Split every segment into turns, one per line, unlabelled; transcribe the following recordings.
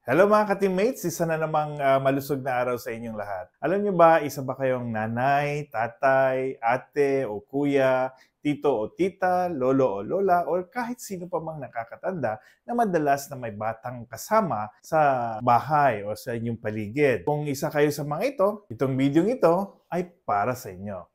Hello mga ka-teammates, isa na namang malusog na araw sa inyong lahat. Alam niyo ba, isa ba kayong nanay, tatay, ate o kuya, tito o tita, lolo o lola, or kahit sino pa mang nakakatanda na madalas na may batang kasama sa bahay o sa inyong paligid? Kung isa kayo sa mga ito, itong video ito ay para sa inyo.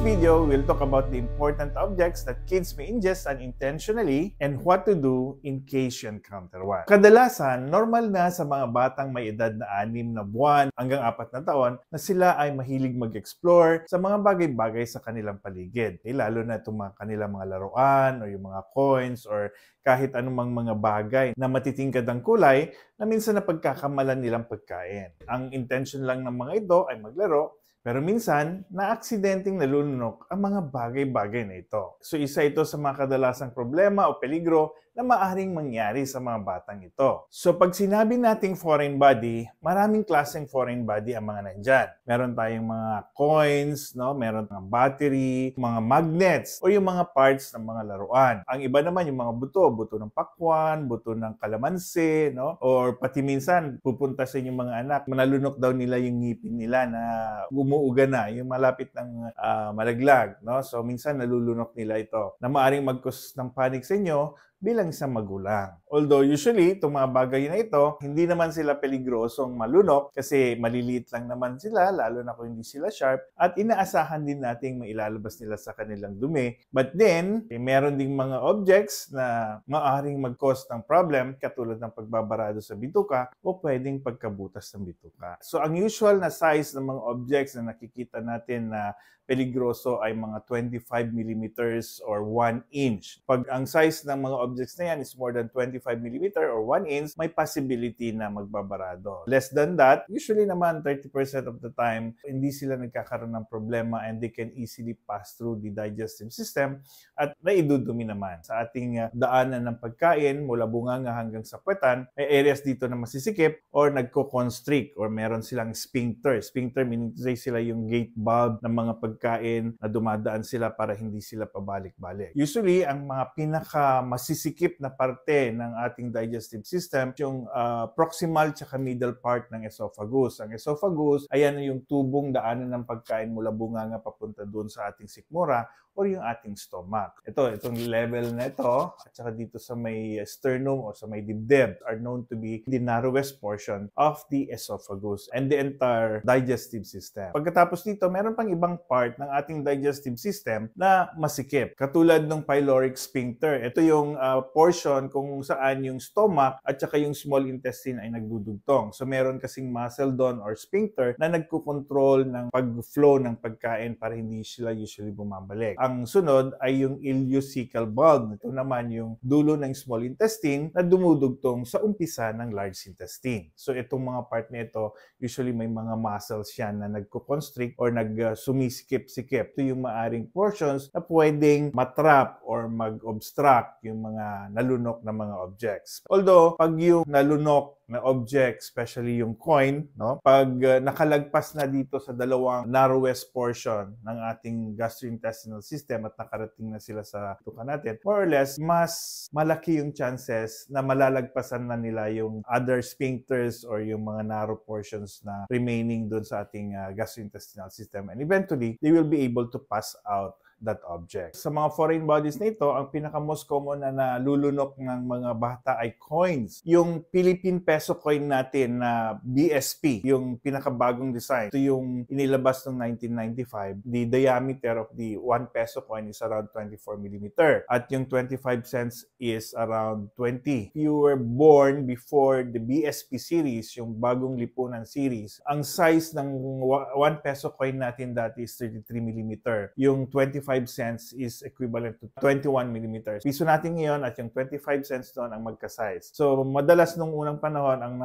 Video, we'll talk about the important objects that kids may ingest unintentionally and what to do in case you encounter one. Kadalasan, normal na sa mga batang may edad na 6 na buwan hanggang 4 na taon na sila ay mahilig mag-explore sa mga bagay-bagay sa kanilang paligid. Lalo na itong mga kanilang mga laruan o yung mga coins or kahit anumang mga bagay na matitingkad ang kulay na minsan na pagkakamalan nilang pagkain. Ang intention lang ng mga ito ay maglaro. Pero minsan, na-aksidenteng nalulunok ang mga bagay-bagay na ito. So isa ito sa mga kadalasang problema o peligro na maaaring mangyari sa mga batang ito. So pag sinabi nating foreign body, maraming klaseng foreign body ang mga nandyan. Meron tayong mga coins, no? Meron mga battery, mga magnets, o yung mga parts ng mga laruan. Ang iba naman yung mga buto ng pakwan, buto ng kalamansi, no? Or pati minsan, pupunta sa inyong mga anak, manalunok daw nila yung ngipin nila na umuuga na, yung malapit ng malaglag, no? So minsan nalulunok nila ito na maaaring mag-cause ng panic sa inyo bilang isang magulang. Although usually, itong mga bagay na ito, hindi naman sila peligrosong malunok kasi maliliit lang naman sila, lalo na kung hindi sila sharp, at inaasahan din nating mailalabas nila sa kanilang dumi. But then, meron ding mga objects na maaaring mag-cause ng problem, katulad ng pagbabarado sa bituka o pwedeng pagkabutas ng bituka. So, ang usual na size ng mga objects na nakikita natin na peligroso ay mga 25 millimeters or 1 inch. Pag ang size ng mga objects na yan is more than 25 millimeter or 1 inch, may possibility na magbabarado. Less than that, usually naman 30% of the time, hindi sila nagkakaroon ng problema and they can easily pass through the digestive system at naidudumi naman. Sa ating daanan ng pagkain, mula bunganga hanggang sa puwetan, may areas dito na masisikip or nagko-constrict or meron silang sphincter. Sphincter meaning to say sila yung gate valve ng mga pagkain na dumadaan sila para hindi sila pabalik-balik. Usually, ang mga pinaka-masisikip na parte ng ating digestive system, yung proximal tsaka middle part ng esophagus. Ang esophagus, ayan yung tubong daanan ng pagkain mula bunganga papunta doon sa ating sikmura or yung ating stomach. Itong level na ito, at saka dito sa may sternum o sa may dibdib are known to be the narrowest portion of the esophagus and the entire digestive system. Pagkatapos dito, meron pang ibang part ng ating digestive system na masikip. Katulad ng pyloric sphincter. Ito yung portion kung saan yung stomach at saka yung small intestine ay nagdudugtong. So meron kasing muscle doon or sphincter na nagkukontrol ng pag-flow ng pagkain para hindi sila usually bumabalik. Ang sunod ay yung ileocecal bulb. Ito naman yung dulo ng small intestine na dumudugtong sa umpisa ng large intestine. So itong mga part nito, usually may mga muscles yan na nagko-constrict or nagsumisikip-sikip. Ito yung maaring portions na pwedeng matrap or mag-obstruct yung mga nalunok na mga objects. Although, pag yung nalunok na object, especially yung coin, no? Pag nakalagpas na dito sa dalawang narrowest portion ng ating gastrointestinal system at nakarating na sila sa tuka natin, more or less, mas malaki yung chances na malalagpasan na nila yung other sphincters or yung mga narrow portions na remaining doon sa ating gastrointestinal system. And eventually, they will be able to pass out that object. Sa mga foreign bodies na ito, ang pinaka-most common na nalulunok ng mga bata ay coins. Yung Philippine peso coin natin na BSP, yung pinakabagong design. Ito yung inilabas noong 1995. The diameter of the 1 peso coin is around 24 millimeter. At yung 25 cents is around 20. If you were born before the BSP series, yung bagong lipunan series, ang size ng 1 peso coin natin dati is 33 millimeter. Yung 25 cents is equivalent to 21 millimeters. Piso natin ngayon at yung 25 cents doon ang magka-size. So, madalas nung unang panahon, ang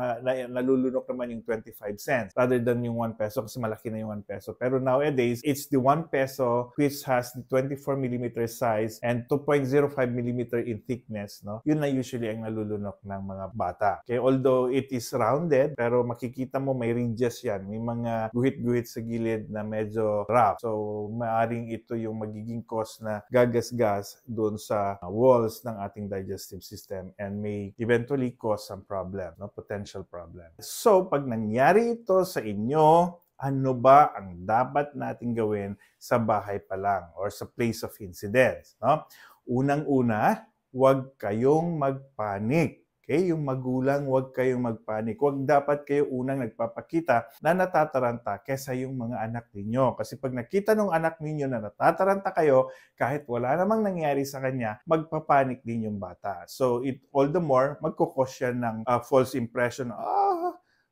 nalulunok naman yung 25 cents rather than yung 1 peso kasi malaki na yung 1 peso. Pero nowadays, it's the 1 peso which has the 24 millimeter size and 2.05 millimeter in thickness. No? Yun na usually ang nalulunok ng mga bata. Okay, although it is rounded, pero makikita mo may ridges yan. May mga guhit-guhit sa gilid na medyo rough. So, maaring ito yung maging magiging cause na gagasgas doon sa walls ng ating digestive system and may eventually cause some problem, no? Potential problem. So, pag nangyari ito sa inyo, ano ba ang dapat nating gawin sa bahay pa lang or sa place of incidence, no? Unang-una, huwag kayong magpanik. Okay? Yung magulang, huwag kayong magpanik. Huwag dapat kayo unang nagpapakita na natataranta kesa yung mga anak ninyo. Kasi pag nakita ng anak ninyo na natataranta kayo, kahit wala namang nangyari sa kanya, magpapanik din yung bata. So, all the more, magkukos siya ng false impression.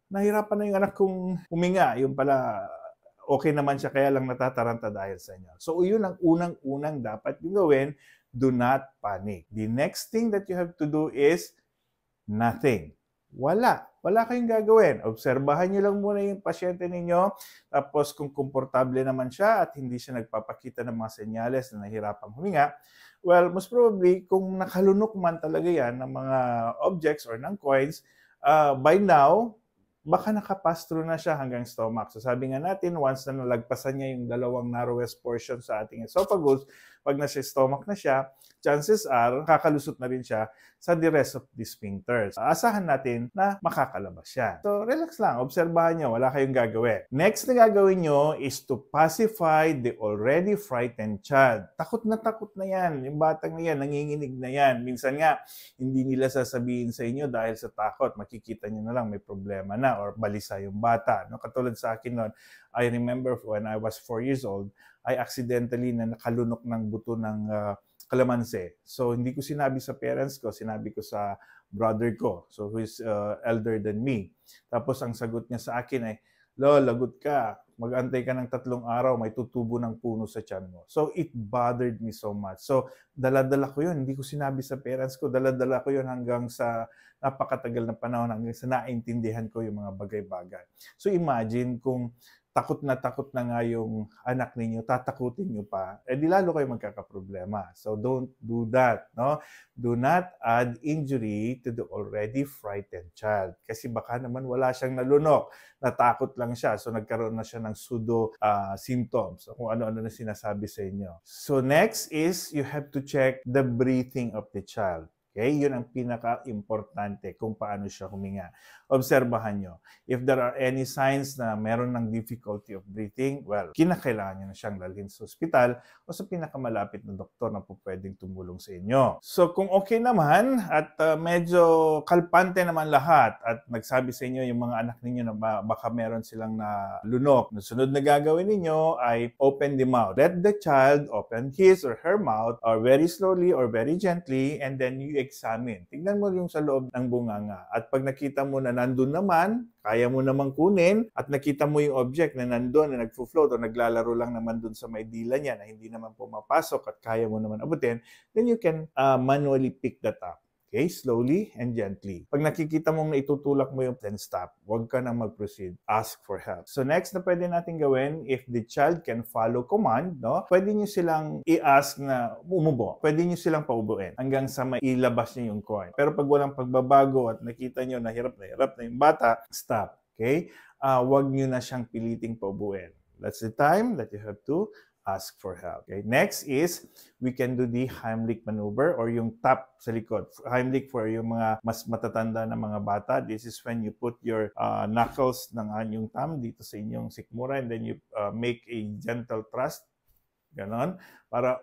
Nahirapan na yung anak kong huminga. Yung pala, okay naman siya, kaya lang natataranta dahil sa inyo. So, yun ang unang-unang dapat yung gawin. Do not panic. The next thing that you have to do is nothing. Wala kayong gagawin. Obserbahan nyo lang muna yung pasyente ninyo. Tapos kung komportable naman siya at hindi siya nagpapakita ng mga senyales na nahirapang huminga, well, most probably, kung nakalunok man talaga yan ng mga objects or ng coins, by now, baka nakapass through na siya hanggang stomach. So sabi nga natin, once na nalagpasan niya yung dalawang narrowest portion sa ating esophagus, pag nasa stomach na siya, chances are, kakalusot na rin siya sa the rest of the sphincters. Asahan natin na makakalabas siya. So relax lang, obserbahan nyo, wala kayong gagawin. Next na gagawin nyo is to pacify the already frightened child. Takot na yan. Yung batang na yan, nanginginig na yan. Minsan nga, hindi nila sasabihin sa inyo dahil sa takot. Makikita nyo na lang may problema na or balisa yung bata. No? Katulad sa akin noon, I remember when I was 4 years old, I accidentally na nakalunok ng buto ng kalamansi. So, hindi ko sinabi sa parents ko, sinabi ko sa brother ko, so who is elder than me. Tapos, ang sagot niya sa akin ay, "Lo, lagot ka. Mag-antay ka ng 3 araw, may tutubo ng puno sa tiyan mo." So, it bothered me so much. So, dala-dala ko yun. Hindi ko sinabi sa parents ko. Dala-dala ko yun hanggang sa napakatagal na panahon, hanggang sa naintindihan ko yung mga bagay-bagay. So, imagine kung takot na nga yung anak ninyo, tatakutin nyo pa, di lalo kayo magkakaproblema. So don't do that, no? Do not add injury to the already frightened child. Kasi baka naman wala siyang nalunok, natakot lang siya, so nagkaroon na siya ng pseudo symptoms, kung ano-ano na sinasabi sa inyo. So next is, you have to check the breathing of the child. Okay? Yun ang pinaka-importante kung paano siya huminga. Obserbahan nyo. If there are any signs na meron ng difficulty of breathing, well, kinakailangan nyo na siyang dalhin sa ospital o sa pinakamalapit na doktor na po pwedeng tumulong sa inyo. So kung okay naman at medyo kalpante naman lahat at nagsabi sa inyo yung mga anak ninyo na baka meron silang nalunok, na sunod na gagawin ninyo ay open the mouth. Let the child open his or her mouth or very slowly or very gently, and then you examine. Tignan mo yung sa loob ng bunganga. At pag nakita mo na nandun naman, kaya mo namang kunin, at nakita mo yung object na nandun, na nagfo-float o naglalaro lang naman dun sa may dila niya na hindi naman pumapasok at kaya mo naman abutin, then you can manually pick that up. Okay? Slowly and gently. Pag nakikita mong naitutulak mo yung, then stop. Huwag ka nang mag-proceed. Ask for help. So next na pwede natin gawin, if the child can follow command, no? Pwede nyo silang i-ask na umubo. Pwede nyo silang paubuin hanggang sa mailabas nyo yung coin. Pero pag walang pagbabago at nakita nyo na hirap na yung bata, stop. Okay? Huwag nyo na siyang piliting paubuin. That's the time that you have to ask for help. Okay? Next is, we can do the Heimlich maneuver or yung tap sa likod. Heimlich for yung mga mas matatanda na mga bata. This is when you put your knuckles ng inyong thumb dito sa inyong sikmura and then you make a gentle thrust. Ganon. Para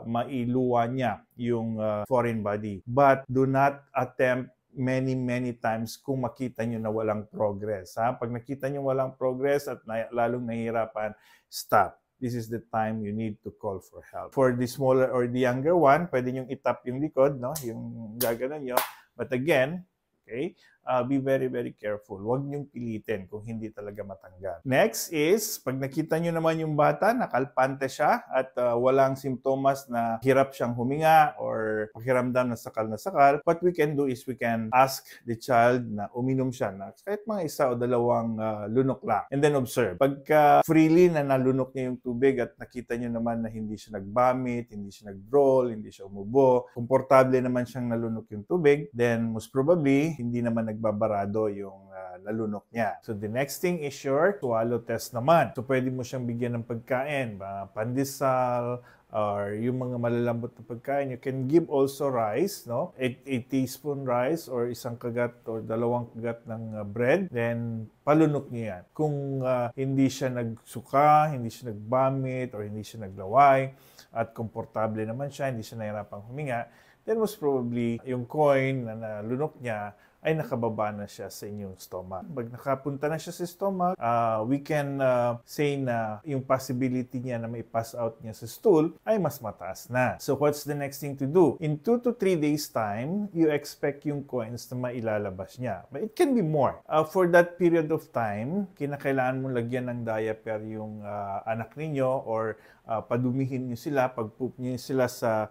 mailuwa niya yung foreign body. But do not attempt many times kung makita nyo na walang progress. Ha? Pag nakita nyo walang progress at lalong nahihirapan, stop. This is the time you need to call for help. For the smaller or the younger one, pwede nyong itap yung likod, no? Yung gaganon nyo. But again, okay, be very careful. Huwag niyong pilitin kung hindi talaga matanggal. Next is, pag nakita niyo naman yung bata, nakalpante siya at walang simptomas na hirap siyang huminga or pakiramdam na sakal, what we can do is we can ask the child na uminom siya na kahit mga 1 o 2 lunok lang. And then observe. Pagka freely na nalunok niya yung tubig at nakita niyo naman na hindi siya nagbamit, hindi siya nag-drawl, hindi siya umubo, komportable naman siyang nalunok yung tubig, then most probably, hindi naman nagbabarado yung nalunok niya. So the next thing is your swallow test naman. So pwede mo siyang bigyan ng pagkain, pandesal, or yung mga malalambot na pagkain. You can give also rice, no? A teaspoon rice or isang kagat or dalawang kagat ng bread. Then, palunok niya yan. Kung hindi siya nagsuka, hindi siya nagbamit, or hindi siya naglaway, at komportable naman siya, hindi siya nahirapang huminga, then most probably yung coin na nalunok niya ay nakababa na siya sa inyong stomach. Pag nakapunta na siya sa stomach, we can say na yung possibility niya na may pass out niya sa stool ay mas mataas na. So what's the next thing to do? In 2 to 3 days time, you expect yung coins na mailalabas niya. But it can be more. For that period of time, kinakailangan mo lagyan ng diaper yung anak ninyo or padumihin niyo sila, pag-poop niyo sila sa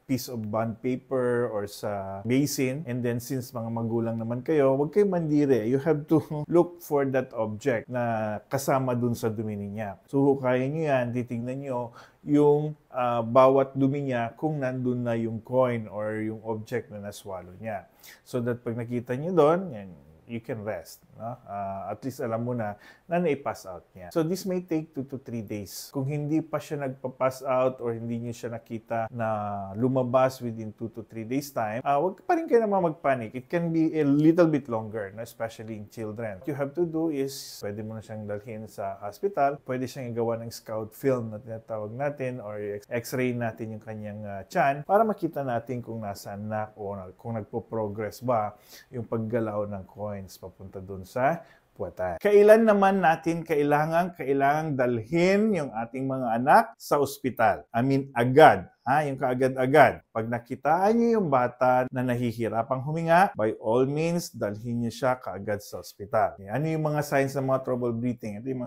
piece of bond paper or sa basin. And then since mga magulang naman kayo, huwag kayong mandire. You have to look for that object na kasama dun sa dumi niya. So hukayin nyo yan, titignan nyo yung bawat dumi niya kung nandun na yung coin or yung object na naswallow niya. So that pag nakita nyo doon, yan, you can rest. No? At least alam mo na nai-pass out niya. So this may take 2 to 3 days. Kung hindi pa siya nagpa-pass out or hindi niyo siya nakita na lumabas within 2 to 3 days time, wag pa rin kayo naman mag-panic. It can be a little bit longer, no? Especially in children. What you have to do is, pwede mo na siyang dalhin sa hospital. Pwede siyang igawa ng scout film na tinatawag natin or x-ray natin yung kanyang tiyan para makita natin kung nasaan na o kung nagpo-progress ba yung paggalaw ng coins papunta doon sa puwatan. Kailan naman natin kailangang dalhin yung ating mga anak sa ospital? I mean, agad. Yung kaagad-agad. Pag nakitaan niyo yung bata na nahihirapang huminga, by all means, dalhin niyo siya kaagad sa ospital. Ano yung mga signs ng mga trouble breathing? Ito yung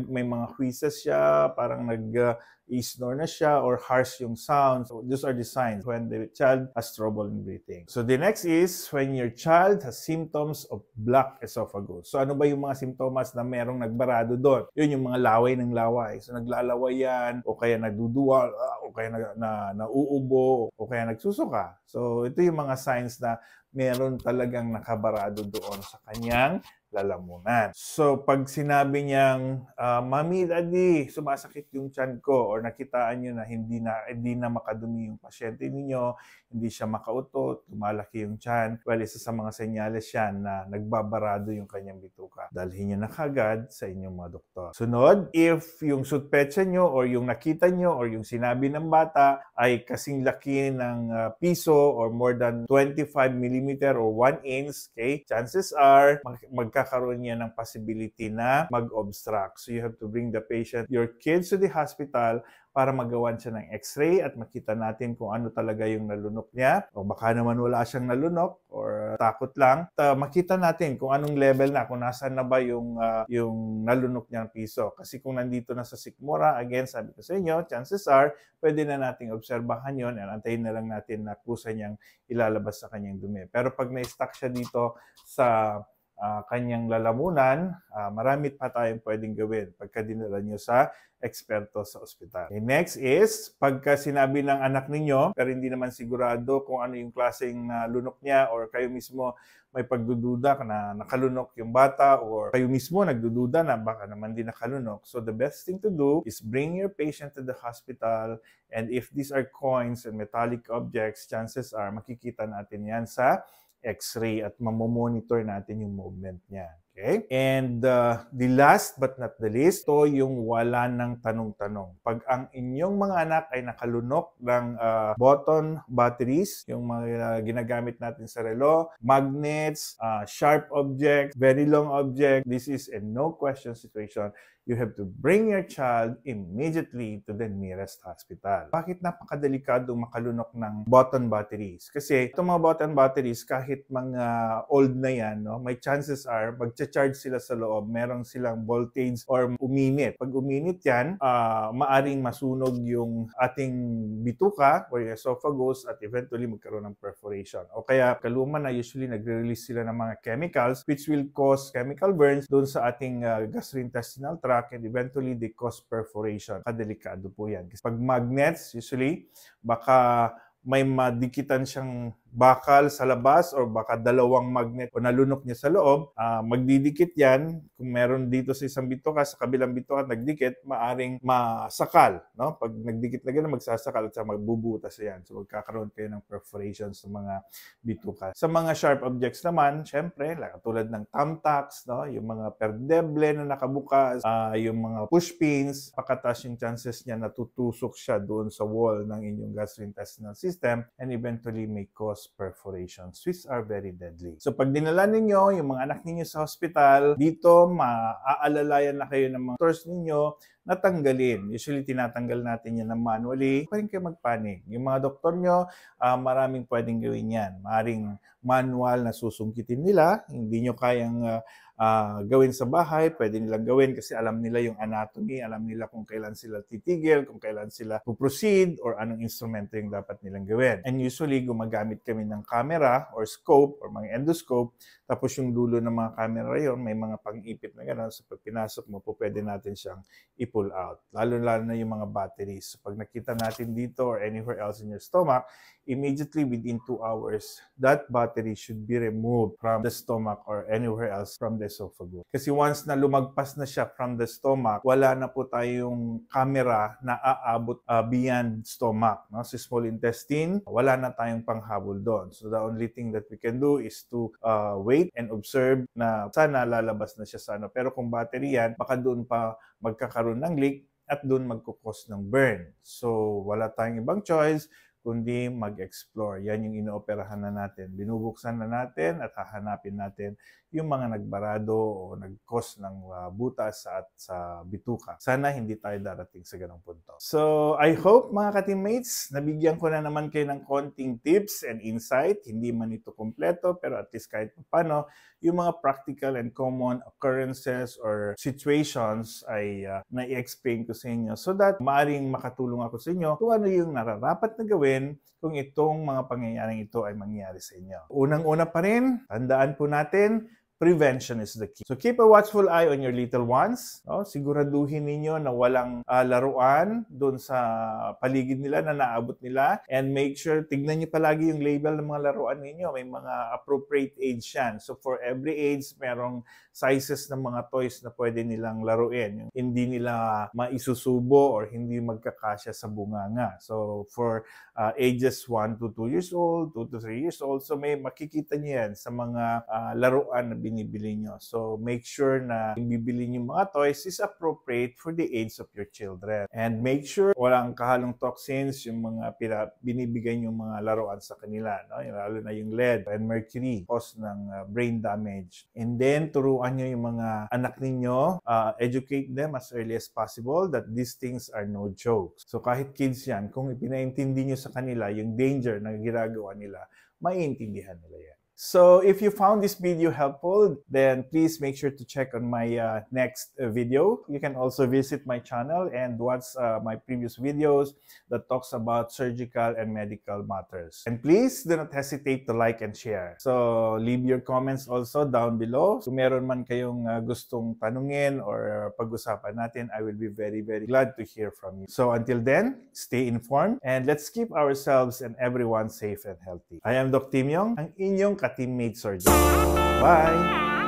may mga wheezes siya, parang nag-snore na siya, or harsh yung sounds. So those are the signs when the child has trouble in breathing. So the next is when your child has symptoms of blocked esophagus. So ano ba yung mga simptomas na merong nagbarado doon? Yun yung mga laway ng laway. So naglalaway yan, o kaya nagduduwal, o kaya nauubo, o kaya nagsusuka. So ito yung mga signs na meron talagang nakabarado doon sa kanyang lalamunan. So, pag sinabi niyang, Mami, Daddy, sumasakit yung tiyan ko, or nakitaan niyo na hindi na makadumi yung pasyente ninyo, hindi siya makautot, lumalaki yung tiyan, well, isa sa mga senyales yan na nagbabarado yung kanyang bituka. Dalhin niyo na kagad sa inyong mga doktor. Sunod, if yung sutpetsa niyo or yung nakita niyo or yung sinabi ng bata ay kasing laki ng piso or more than 25 mm or 1 inch, okay, chances are magkakaroon niya ng possibility na mag-obstruct. So you have to bring the patient, your kids to the hospital para magawan siya ng x-ray at makita natin kung ano talaga yung nalunok niya. O baka naman wala siyang nalunok or takot lang. Makita natin kung anong level na, kung nasaan na ba yung nalunok niyang piso. Kasi kung nandito na sa sikmura, again, sabi ko sa inyo, chances are, pwede na nating obserbahan yon at antayin na lang natin na kusa niyang ilalabas sa kanyang dumi. Pero pag na-stuck siya dito sa kanyang lalamunan, marami pa tayong pwedeng gawin pagka dinala nyo sa eksperto sa ospital. Okay, next is, pagka sinabi ng anak ninyo, pero hindi naman sigurado kung ano yung klaseng lunok niya or kayo mismo may pagdududa na nakalunok yung bata or kayo mismo nagdududa na baka naman din nakalunok. So the best thing to do is bring your patient to the hospital, and if these are coins and metallic objects, chances are makikita natin yan sa x-ray at mamomonitor natin yung movement niya. Okay? And the last but not the least, to yung wala ng tanong-tanong. Pag ang inyong mga anak ay nakalunok ng button batteries, yung mga ginagamit natin sa relo, magnets, sharp object, very long object, this is a no question situation. You have to bring your child immediately to the nearest hospital. Bakit napakadelikadong makalunok ng button batteries? Kasi itong mga button batteries, kahit mga old na yan, no, may chances are, magcha-charge sila sa loob, merong silang voltage or uminit. Pag uminit yan, maaring masunog yung ating bituka or yung esophagus at eventually magkaroon ng perforation. O kaya kaluma na usually nagre-release sila ng mga chemicals which will cause chemical burns doon sa ating gastrointestinal tract, and eventually they cause perforation. Kadelikado po yan. Kasi pag magnets, usually, baka may madikitan siyang bakal sa labas or baka dalawang magnet o nalunok niya sa loob, magdidikit yan. Kung meron dito sa isang bituka, sa kabilang bituka nagdikit, maaring masakal. No? Pag nagdikit na gano'n, magsasakal at magbubutas yan. So magkakaroon kayo ng perforations sa mga bituka. Sa mga sharp objects naman, syempre, tulad ng thumbtacks, no? Yung mga perdeble na nakabukas, yung mga pushpins, pakatas yung chances niya na tutusok siya doon sa wall ng inyong gastrointestinal system and eventually may cause perforations, which are very deadly. So pag dinala ninyo yung mga anak ninyo sa hospital, dito maaalalayan na kayo ng mga doctors ninyo na tanggalin. Usually tinatanggal natin yan manually. Pa rin kayo magpanik. Yung mga doktor nyo, maraming pwedeng gawin yan. Maring manual na susungkitin nila, hindi nyo kayang gawin sa bahay, pwede nilang gawin kasi alam nila yung anatomy, alam nila kung kailan sila titigil, kung kailan sila puproceed, or anong instrumento yung dapat nilang gawin. And usually, gumagamit kami ng camera or scope or mga endoscope, tapos yung dulo ng mga camera yun, may mga pang-ipit na gano'n. So pag pinasok mo po, pwede natin siyang i-pull out. Lalo-lalo na yung mga batteries. So pag nakita natin dito or anywhere else in your stomach, immediately within 2 hours, that battery should be removed from the stomach or anywhere else from the esophagus. Kasi once na lumagpas na siya from the stomach, wala na po tayong camera na aabot beyond stomach. No? Sa small intestine, wala na tayong panghabol doon. So the only thing that we can do is to wait and observe na sana lalabas na siya sa ano. Pero kung battery yan, baka doon pa magkakaroon ng leak at doon magkukos ng burn. So wala tayong ibang choice kundi mag-explore. Yan yung inooperahan na natin. Binubuksan na natin at hahanapin natin yung mga nagbarado o nag-cause ng butas at sa bituka. Sana hindi tayo darating sa ganong punto. So, I hope mga ka-teammates, nabigyan ko na naman kayo ng konting tips and insight. Hindi man ito kompleto, pero at least kahit paano, yung mga practical and common occurrences or situations ay na-i-explain ko sa inyo so that maaring makatulong ako sa inyo kung ano yung nararapat na gawin kung itong mga pangyayaring ito ay mangyari sa inyo. Unang-una pa rin, tandaan po natin, prevention is the key. So keep a watchful eye on your little ones. No? Siguraduhin ninyo na walang laruan doon sa paligid nila na naabot nila. And make sure, tignan nyo palagi yung label ng mga laruan ninyo. May mga appropriate age yan. So for every age, merong sizes ng mga toys na pwede nilang laruin. Yung hindi nila maisusubo or hindi magkakasya sa bunganga. So for ages 1 to 2 years old, 2 to 3 years old, so may makikita nyo yan sa mga laruan na binibili nyo. So make sure na yung bibili nyo mga toys is appropriate for the age of your children. And make sure walang kahalong toxins yung mga binibigay nyo mga laruan sa kanila. No? Lalo na yung lead and mercury, cause ng brain damage. And then turuan nyo yung mga anak ninyo, educate them as early as possible that these things are no jokes. So kahit kids yan, kung ipinaintindi nyo sa kanila yung danger na ginagawa nila, maiintindihan nila yan. So if you found this video helpful, then please make sure to check on my next video. You can also visit my channel and watch my previous videos that talks about surgical and medical matters. And please do not hesitate to like and share. So leave your comments also down below. Kung meron man kayong gustong tanungin or pag-usapan natin, I will be very, very glad to hear from you. So until then, stay informed and let's keep ourselves and everyone safe and healthy. I am Doc Tim Yong, ang inyong ka-teammate surgeon. Bye!